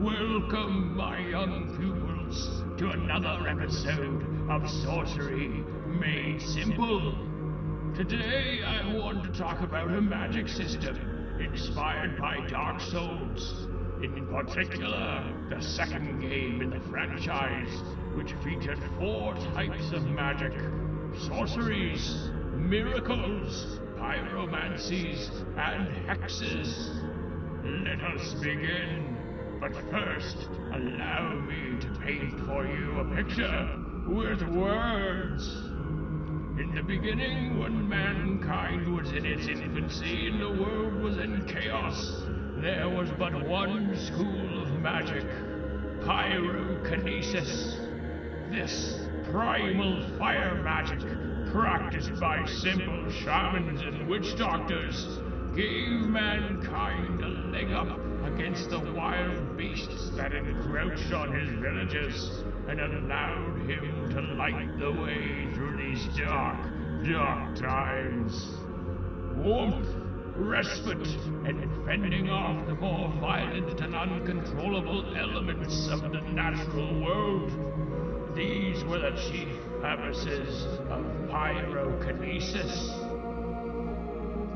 Welcome, my young pupils, to another episode of Sorcery Made Simple. Today I want to talk about a magic system inspired by Dark Souls. In particular, the second game in the franchise, which featured 4 types of magic: sorceries, miracles, pyromancies, and hexes. Let us begin. But first, allow me to paint for you a picture with words. In the beginning, when mankind was in its infancy and the world was in chaos, there was but one school of magic: pyrokinesis. This primal fire magic, practiced by simple shamans and witch doctors, gave mankind a leg up against the wild beasts that encroached on his villages, and allowed him to light the way through these dark times. Warmth, respite, and fending off the more violent and uncontrollable elements of the natural world. These were the chief purposes of pyrokinesis.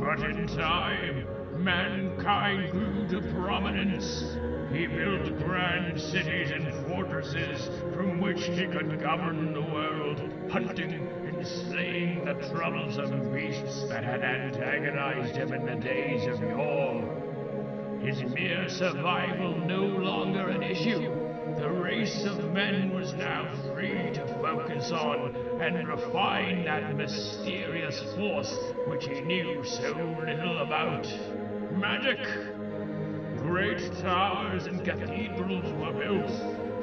But in time, mankind grew to prominence. He built grand cities and fortresses from which he could govern the world, hunting and slaying the troublesome beasts that had antagonized him in the days of yore. His mere survival no longer an issue, the race of men was now free to focus on and refine that mysterious force which he knew so little about: magic. Great towers and cathedrals were built,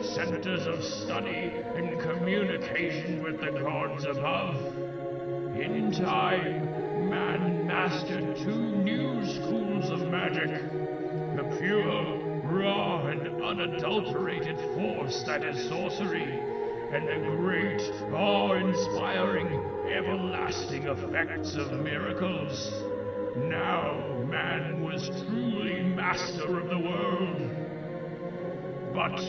centers of study and communication with the gods above. In time, man mastered 2 new schools of magic: the pure, raw, and unadulterated force that is sorcery, and the great, awe-inspiring, everlasting effects of miracles. Now man was truly master of the world. But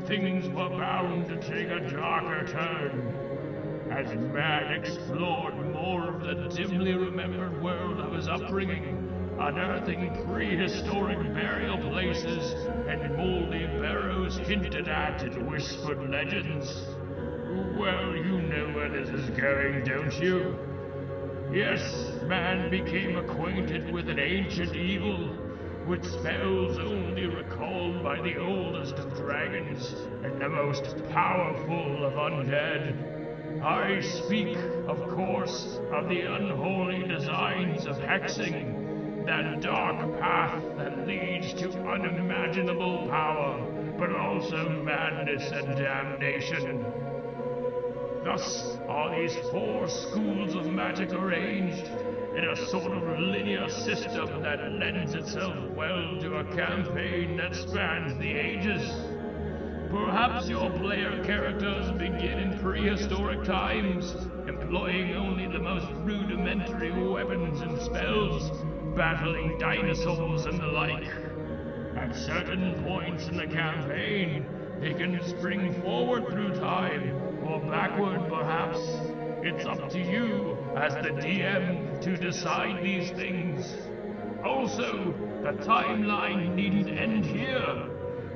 things were bound to take a darker turn. As man explored more of the dimly remembered world of his upbringing, unearthing prehistoric burial places and moldy barrows hinted at in whispered legends. Well, you know where this is going, don't you? Yes, man became acquainted with an ancient evil, with spells only recalled by the oldest of dragons and the most powerful of undead. I speak, of course, of the unholy designs of hexing, that dark path that leads to unimaginable power, but also madness and damnation. Thus are these 4 schools of magic arranged in a sort of linear system that lends itself well to a campaign that spans the ages. Perhaps your player characters begin in prehistoric times, employing only the most rudimentary weapons and spells, battling dinosaurs and the like. At certain points in the campaign, they can spring forward through time, or backward perhaps. It's up to you, as the DM, to decide these things. Also, the timeline needn't end here.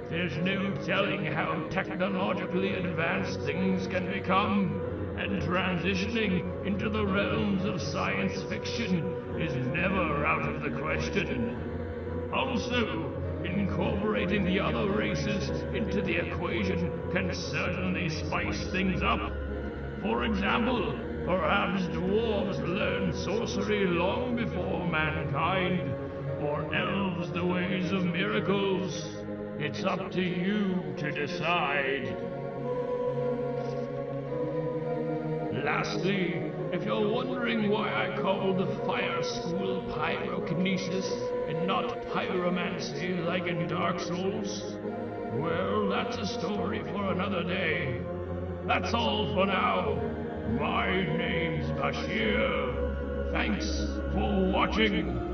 There's no telling how technologically advanced things can become, and transitioning into the realms of science fiction is never out of the question. Also, incorporating the other races into the equation can certainly spice things up. For example, perhaps dwarves learned sorcery long before mankind, or elves the ways of miracles. It's up to you to decide. Lastly, if you're wondering why I call the fire school pyrokinesis and not pyromancy like in Dark Souls, well, that's a story for another day. That's all for now. My name's Bashir. Thanks for watching.